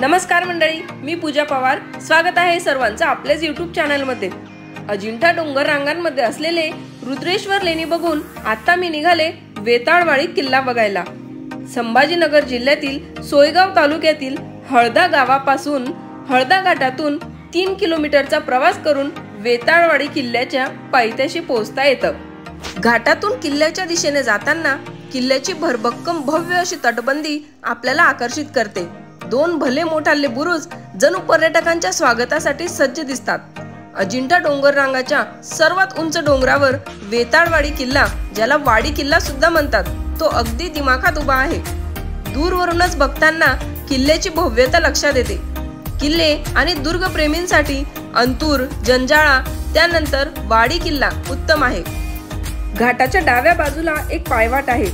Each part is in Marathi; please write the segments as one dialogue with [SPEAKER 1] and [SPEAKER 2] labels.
[SPEAKER 1] नमस्कार मंडळी, मी पूजा पवार. स्वागत आहे सर्वांचं आपल्याच YouTube चॅनलमध्ये. अजिंठा डोंगर रांगांमध्ये असलेले रुद्रेश्वर लेणी बघून आता मी निघाले वेताळवाडी किल्ला बघायला. संभाजीनगर जिल्ह्यातील सोयगाव तालुक्यातील हळदा गावापासून हळदा घाटातून 3 किलोमीटरचा प्रवास करून वेताळवाडी किल्ल्याच्या पायथ्याशी पोहोचता येतं. घाटातून किल्ल्याच्या दिशेने जाताना किल्ल्याची भरभक्कम भव्य अशी तटबंदी आपल्याला आकर्षित करते. 2 भले मोठाले बुरुज जणू पर्यटकांच्या स्वागतासाठी सज्ज दिसतात. अजिंठा डोंगर रांगाच्या सर्वात उंच डोंगरावर वेताळवाडी किल्ला, ज्याला वाडी किल्ला सुद्धा म्हणतात, तो अगदी दिमाखात उभा आहे. दूरवरूनच बघताना किल्ल्याची भव्यता लक्षात येते. किल्ले आणि दुर्गप्रेमींसाठी अंतूर, जंजाळा, त्यानंतर वाडी किल्ला उत्तम आहे. घाटाच्या डाव्या बाजूला एक पायवाट आहे.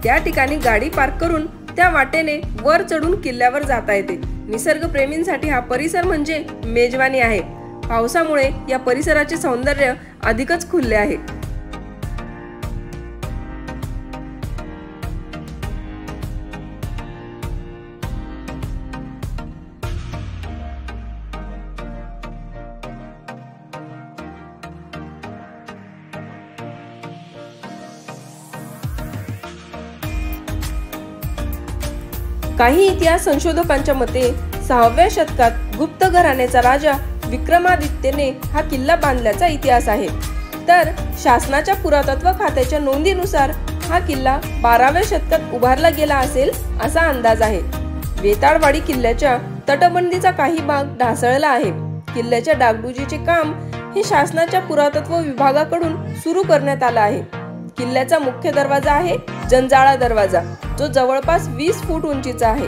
[SPEAKER 1] त्या ठिकाणी गाडी पार्क करून त्या वाटेने वर चढून किल्ल्यावर जाता येते. निसर्गप्रेमींसाठी हा परिसर म्हणजे मेजवानी आहे. पावसामुळे या परिसराचे सौंदर्य अधिकच खुलले आहे. काही इतिहास संशोधकांच्या मते 6व्या शतकात गुप्त घराण्याचा राजा विक्रमादित्यने हा किल्ला बांधल्याचा इतिहास आहे. तर शासनाच्या पुरातत्व खात्याच्या नोंदीनुसार हा किल्ला 12व्या शतकात उभारला गेला असेल असा अंदाज आहे. वेताळवाडी किल्ल्याच्या तटबंदीचा काही भाग ढासळला आहे. किल्ल्याच्या डागडुजीचे काम हे शासनाच्या पुरातत्व विभागाकडून सुरू करण्यात आलं आहे. किल्ल्याचा मुख्य दरवाजा आहे जंजाळा दरवाजा, जो जवळपास 20 फूट उंचीचा आहे.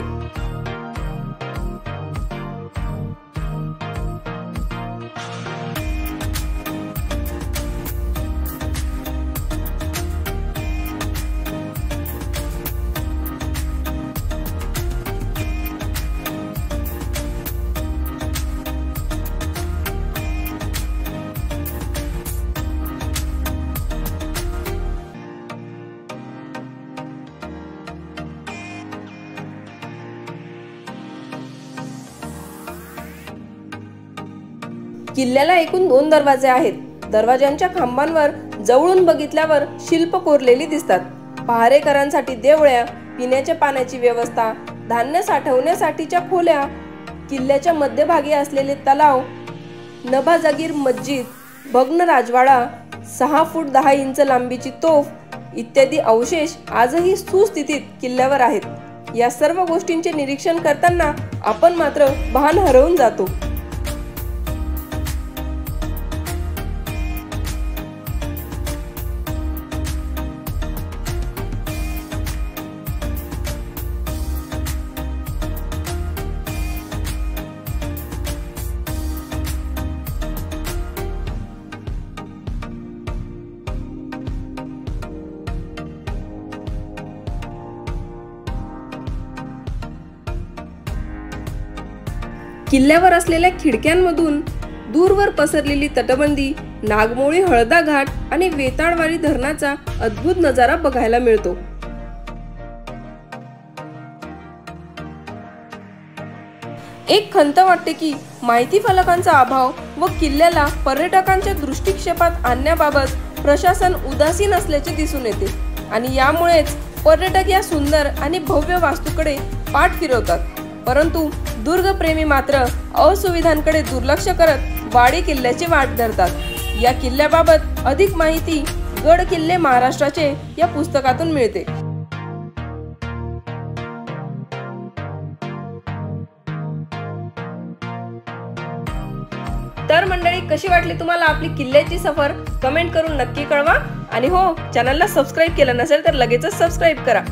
[SPEAKER 1] किल्ल्याला एकूण 2 दरवाजे आहेत. दरवाजांच्या खांबांवर जवळून बघितल्यावर शिल्प कोरलेली दिसतात. पहारेकरांसाठी देवळ्या, पिण्याच्या पाण्याची व्यवस्था, धान्य साठवण्यासाठीच्या खोल्या, किल्ल्याच्या मध्यभागी असलेले तलाव, नभाजागीर मस्जिद, भग्न राजवाडा, 6 फूट 10 इंच लांबीची तोफ इत्यादी अवशेष आजही सुस्थितीत किल्ल्यावर आहेत. या सर्व गोष्टींचे निरीक्षण करताना आपण मात्र भान हरवून जातो. किल्ल्यावर असलेल्या खिडक्यांमधून दूरवर पसरलेली तटबंदी, नागमोळी हळदा घाट आणि वेताळवाडी धरणाचा अद्भुत नजारा बघायला मिळतो. एक खंत वाटते की माहिती फलकांचा अभाव व किल्ल्याला पर्यटकांच्या दृष्टिक्षेपात आणण्याबाबत प्रशासन उदासीन असल्याचे दिसून येते आणि यामुळेच पर्यटक या सुंदर आणि भव्य वास्तूकडे पाठ फिरवतात. परंतु दुर्गप्रेमी मात्र असुविधांकडे दुर्लक्ष करत वाडी किल्ल्याची वाट धरतात. या किल्ल्याबाबत अधिक माहिती गड किल्ले महाराष्ट्राचे या पुस्तकातून मिळते. तर मंडळी, कशी वाटली तुम्हाला आपली किल्ल्याची सफर? कमेंट करून नक्की कळवा. आणि हो, चॅनलला सबस्क्राईब केलं नसेल तर लगेचच सबस्क्राईब करा.